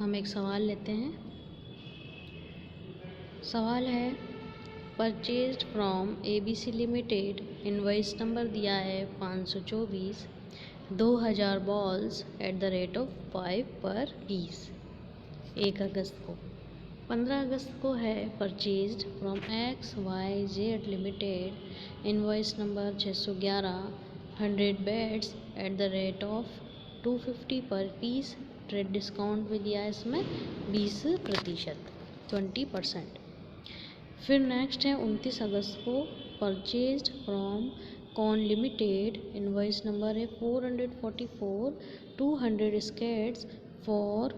हम एक सवाल लेते हैं। सवाल है purchased from ABC limited, invoice number दिया है 524, 2000 balls at the rate of 5 पर पीस। 1 अगस्त को। 15 अगस्त को है purchased from XYZ limited, invoice number 611, 100 beds at the rate of 250 पर पीस। ट्रेड डिस्काउंट भी दिया है इसमें 20%, 20%। फिर नेक्स्ट है 29 अगस्त को purchased from Con limited, invoice number है 444, 200 skates for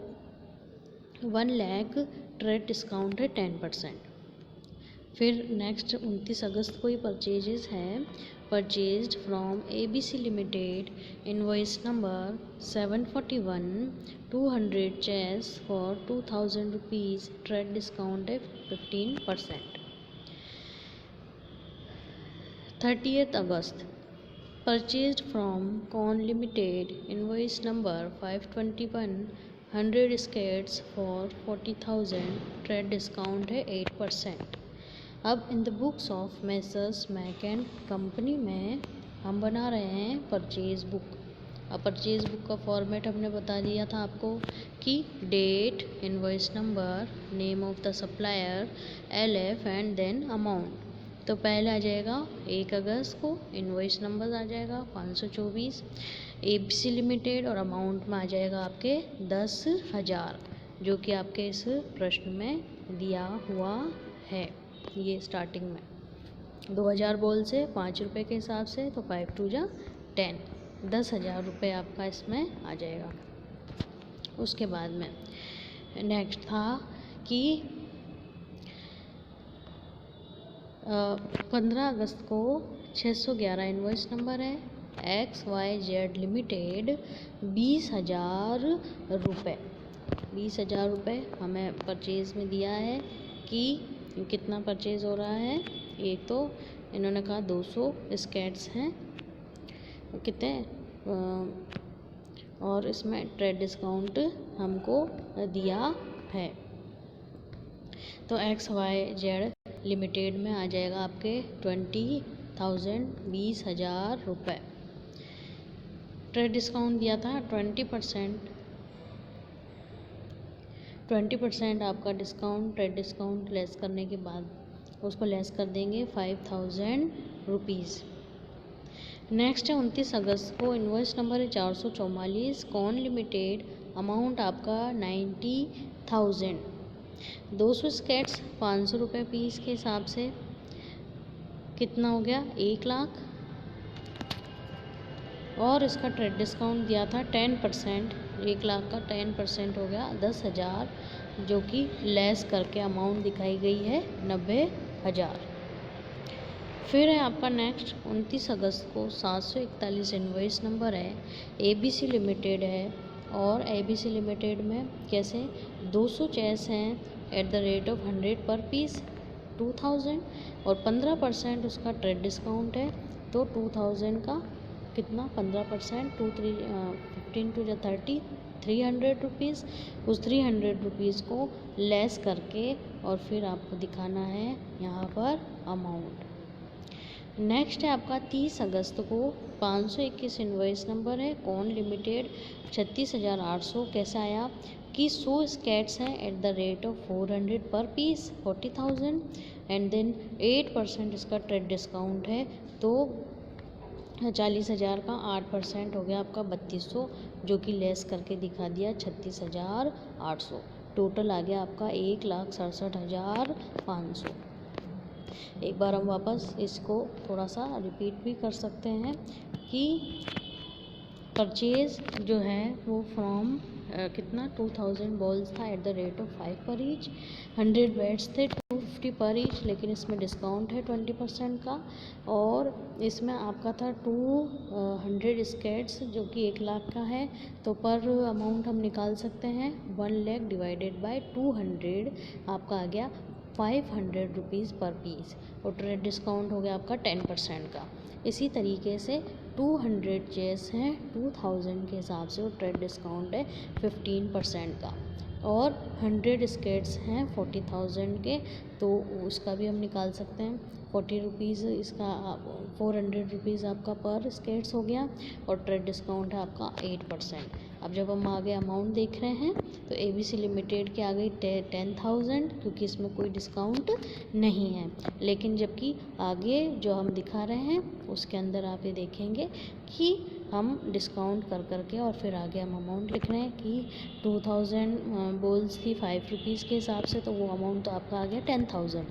1 lakh, trade discount है 10%। फिर नेक्स्ट 29 अगस्त को ही परचेजेस है purchased from ABC limited, invoice number 741, 200 chess for 2000 rupees, trade discount है 15%। 30 अगस्त purchased from Con limited, invoice number 521, 100 skates for 40,000, trade discount है 8%। अब in the books of messrs Mack and company में हम बना रहे हैं परचेज बुक। अब परचेज बुक का फॉर्मेट हमने बता दिया था आपको कि date, invoice number, name of the supplier, LF and then amount. तो पहले आ जाएगा 1 अगस्त को, इनवॉइस नंबर आ जाएगा 524 ABC लिमिटेड और अमाउंट में आ जाएगा आपके 10,000, जो कि आपके इस प्रश्न में दिया हुआ है। ये स्टार्टिंग में 2000 बॉल से 5 रुपये के हिसाब से, तो 5 2 जा 10, 10,000 रुपये आपका इसमें आ जाएगा। उसके बाद में नेक्स्ट था कि 15 अगस्त को 611 इनवॉइस नंबर है XYZ लिमिटेड, 20,000 रुपये, 20,000 रुपये हमें परचेज में दिया है कि कितना परचेज हो रहा है। एक तो इन्होंने कहा 200 स्केट्स हैं कितने, और इसमें ट्रेड डिस्काउंट हमको दिया है। तो XYZ लिमिटेड में आ जाएगा आपके 20,000, 20,000 रुपये। ट्रेड डिस्काउंट दिया था 20%, 20% आपका डिस्काउंट, ट्रेड डिस्काउंट लेस करने के बाद उसको लेस कर देंगे 5,000 रुपीज़। नेक्स्ट है 29 अगस्त को, इनवॉइस नंबर है 444 कॉन लिमिटेड, अमाउंट आपका 90,000, 200 स्केट्स 500 रुपये पीस के हिसाब से कितना हो गया 1 लाख, और इसका ट्रेड डिस्काउंट दिया था 10%, 1 लाख का 10% हो गया 10,000, जो कि लेस करके अमाउंट दिखाई गई है 90,000। फिर है आपका नेक्स्ट 29 अगस्त को 741 इनवॉइस नंबर है ABC लिमिटेड है, और ABC लिमिटेड में कैसे 200 चेस हैं एट द रेट ऑफ 100 पर पीस 2000, और 15% उसका ट्रेड डिस्काउंट है, तो 2000 का कितना 15%, 15 टू 30, 300 रुपीज़। उस 300 रुपीज़ को लेस करके और फिर आपको दिखाना है यहाँ पर अमाउंट। नेक्स्ट है आपका 30 अगस्त को 521 इनवॉइस नंबर है कॉन लिमिटेड, 36,800 कैसे आया कि 100 स्केट्स हैं एट द रेट ऑफ 400 पर पीस 40,000, एंड देन 8% इसका ट्रेड डिस्काउंट है, तो 40,000 का 8% हो गया आपका 3200, जो कि लेस करके दिखा दिया 36,800। टोटल आ गया आपका 1,67,500। एक बार हम वापस इसको थोड़ा सा रिपीट भी कर सकते हैं कि परचेज जो है वो फ्रॉम कितना 2000 बॉल्स था एट द रेट ऑफ 5 पर ईच, 100 बेड्स थे 250 पर ईच, लेकिन इसमें डिस्काउंट है 20% का, और इसमें आपका था 200 स्केट्स जो कि 1 लाख का है, तो पर अमाउंट हम निकाल सकते हैं 1 लाख डिवाइडेड बाय 200 आपका आ गया 500 रुपीज़ पर पीस, और ट्रेड डिस्काउंट हो गया आपका 10% का। इसी तरीके से 200 चेस हैं 2000 के हिसाब से, और ट्रेड डिस्काउंट है 15% का। और 100 स्केट्स हैं 40,000 के, तो उसका भी हम निकाल सकते हैं। 40 रुपीज़ इसका 400 रुपीज़ आपका पर स्केट्स हो गया और ट्रेड डिस्काउंट है आपका 8%। अब जब हम आगे अमाउंट देख रहे हैं तो ABC लिमिटेड के आ गई 10,000, क्योंकि इसमें कोई डिस्काउंट नहीं है। लेकिन जबकि आगे जो हम दिखा रहे हैं उसके अंदर आप ये देखेंगे कि हम डिस्काउंट कर करके और फिर आगे हम अमाउंट लिख रहे हैं कि 2000 बॉल्स थी 5 रुपीज़ के हिसाब से, तो वो अमाउंट तो आपका आ गया 10,000।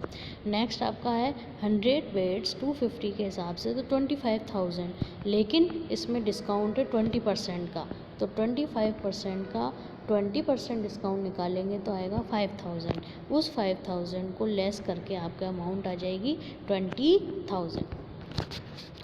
नेक्स्ट आपका है 100 बेड्स 250 के हिसाब से, तो 25,000, लेकिन इसमें डिस्काउंट है 20% का, तो 25% का 20% डिस्काउंट निकालेंगे तो आएगा 5,000। उस 5,000 को लेस करके आपका अमाउंट आ जाएगी 20,000।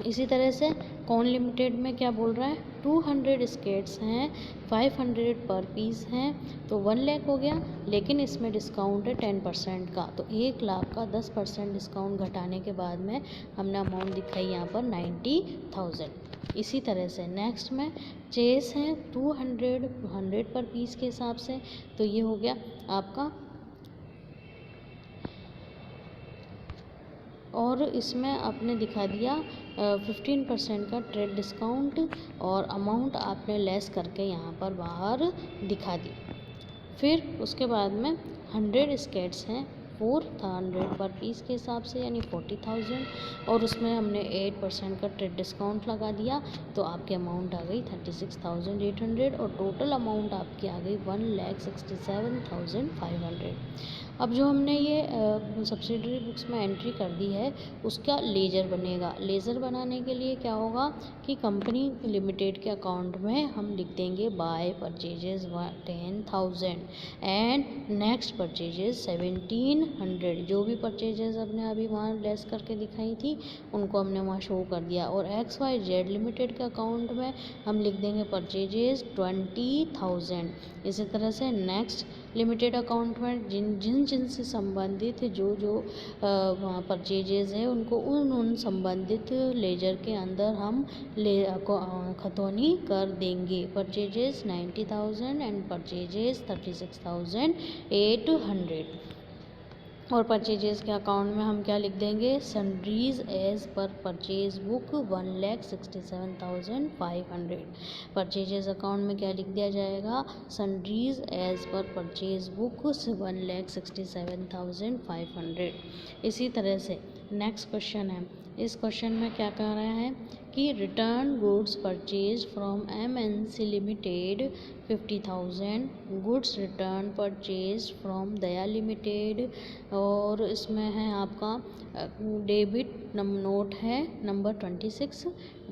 इसी तरह से कौन लिमिटेड में क्या बोल रहा है, 200 स्केट्स हैं 500 पर पीस हैं, तो 1 लाख हो गया, लेकिन इसमें डिस्काउंट है 10% का, तो 1 लाख का 10% डिस्काउंट घटाने के बाद में हमने अमाउंट दिखाई यहाँ पर 90,000। इसी तरह से नेक्स्ट में चेस हैं 200 पर पीस के हिसाब से, तो ये हो गया आपका, और इसमें आपने दिखा दिया 15% का ट्रेड डिस्काउंट और अमाउंट आपने लेस करके यहाँ पर बाहर दिखा दी। फिर उसके बाद में 100 स्केट्स हैं 400 पर पीस के हिसाब से, यानी 40,000, और उसमें हमने 8% का ट्रेड डिस्काउंट लगा दिया, तो आपकी अमाउंट आ गई 36,800 और टोटल अमाउंट आपकी आ गई 1,67,500। अब जो हमने ये सब्सिडरी बुक्स में एंट्री कर दी है उसका लेजर बनेगा। लेजर बनाने के लिए क्या होगा कि कंपनी लिमिटेड के अकाउंट में हम लिख देंगे by purchases 10,000 and next purchases 1,700। जो भी परचेजेस हमने अभी वहाँ लेस करके दिखाई थी उनको हमने वहाँ शो कर दिया। और XYZ लिमिटेड के अकाउंट में हम लिख देंगे परचेजेस 20,000। इसी तरह से नेक्स्ट लिमिटेड अकाउंट में जिन से संबंधित जो परचेजेज है उनको उन संबंधित लेजर के अंदर हम खतौनी कर देंगे। Purchases 90,000 and purchases 36,800। और परचेजेस के अकाउंट में हम क्या लिख देंगे, सन्ड्रीज एज पर परचेज बुक 1,67,500। परचेजेस अकाउंट में क्या लिख दिया जाएगा, सन्ड्रीज एज पर परचेज बुक 1,67,500। इसी तरह से नेक्स्ट क्वेश्चन है, इस क्वेश्चन में क्या कह रहा है कि return goods purchase from MNC limited 50,000, goods return purchase from Daya limited, और इसमें है आपका डेबिट नोट है नंबर 26,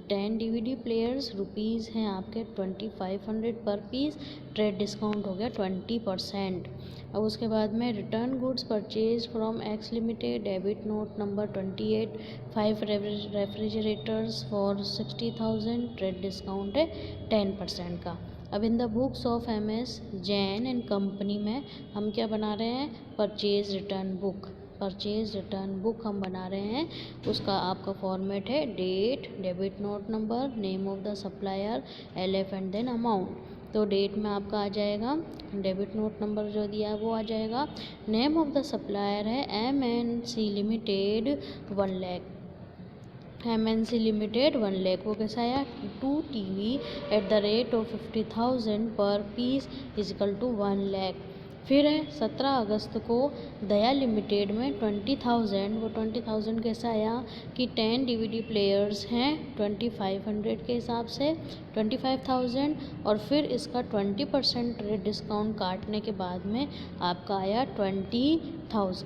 10 DVD प्लेयर्स रुपीज़ हैं आपके 2,500 पर पीस, ट्रेड डिस्काउंट हो गया 20%। अब उसके बाद में return goods purchase from X limited, debit note number 28, 5 refrigerators for 60,000, trade discount है 10% का। अब in the books of MS Jain and company में हम क्या बना रहे हैं, purchase return book. Purchase return book हम बना रहे हैं, उसका आपका फॉर्मेट है date, debit note number, name of the supplier, LF and then amount. तो डेट में आपका आ जाएगा, डेबिट नोट नंबर जो दिया है वो आ जाएगा, नेम ऑफ द सप्लायर है MNC limited 1 lakh, MNC limited 1 lakh, वो कैसा आया 2 TV at the rate of 50,000 पर पीस इजिकल टू 1 लाख। फिर है 17 अगस्त को दया लिमिटेड में 20,000, वो 20,000 कैसा आया कि 10 DVD प्लेयर्स हैं 2,500 के हिसाब से 25,000, और फिर इसका 20% डिस्काउंट काटने के बाद में आपका आया 20,000।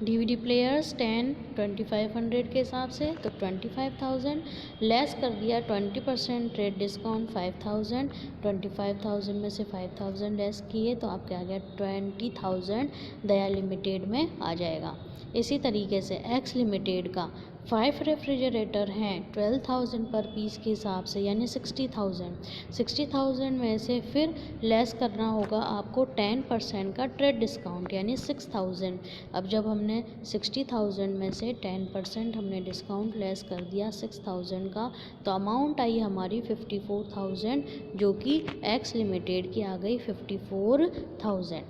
DVD प्लेयर्स 10 2,500 के हिसाब से, तो 25,000 लेस कर दिया 20% ट्रेड डिस्काउंट 5,000, 25,000 में से 5,000 लेस किए तो आपके आ गया 20,000 दया लिमिटेड में आ जाएगा। इसी तरीके से X लिमिटेड का 5 रेफ्रिजरेटर हैं 12,000 पर पीस के हिसाब से, यानी 60,000 में से फिर लेस करना होगा आपको 10% का ट्रेड डिस्काउंट, यानी 6,000। अब जब हमने 60,000 में से 10% हमने डिस्काउंट लेस कर दिया 6,000 का, तो अमाउंट आई हमारी 54,000, जो कि एक्स लिमिटेड की आ गई 54,000।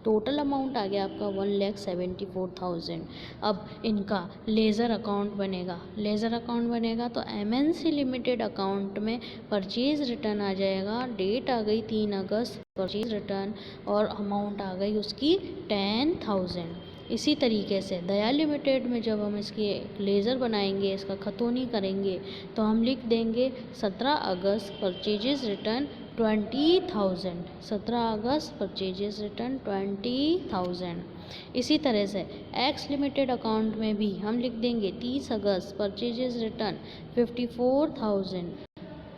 टोटल अमाउंट आ गया आपका 1,74,000। अब इनका लेज़र अकाउंट बनेगा। लेज़र अकाउंट बनेगा तो MNC लिमिटेड अकाउंट में परचेज़ रिटर्न आ जाएगा। डेट आ गई 3 अगस्त, परचेज़ रिटर्न, और अमाउंट आ गई उसकी 10,000। इसी तरीके से दया लिमिटेड में जब हम इसकी लेज़र बनाएंगे, इसका खतौनी करेंगे, तो हम लिख देंगे 17 अगस्त परचेजेस रिटर्न 20,000। 17 अगस्त परचेजेस रिटर्न 20,000। इसी तरह से एक्स लिमिटेड अकाउंट में भी हम लिख देंगे 30 अगस्त परचेजेस रिटर्न 54,000।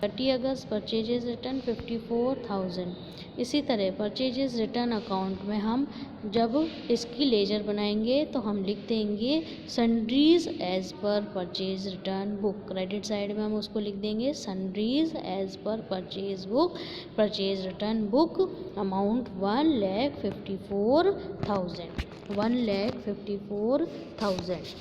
30 अगस्त परचेजेस रिटर्न 54,000। इसी तरह परचेजेस रिटर्न अकाउंट में हम जब इसकी लेजर बनाएंगे तो हम लिख देंगे सन्ड्रीज एज पर purchase return book. Credit side में हम उसको लिख देंगे सन्ड्रीज एज पर purchase book, purchase return book, amount 1,54,000। 1,54,000।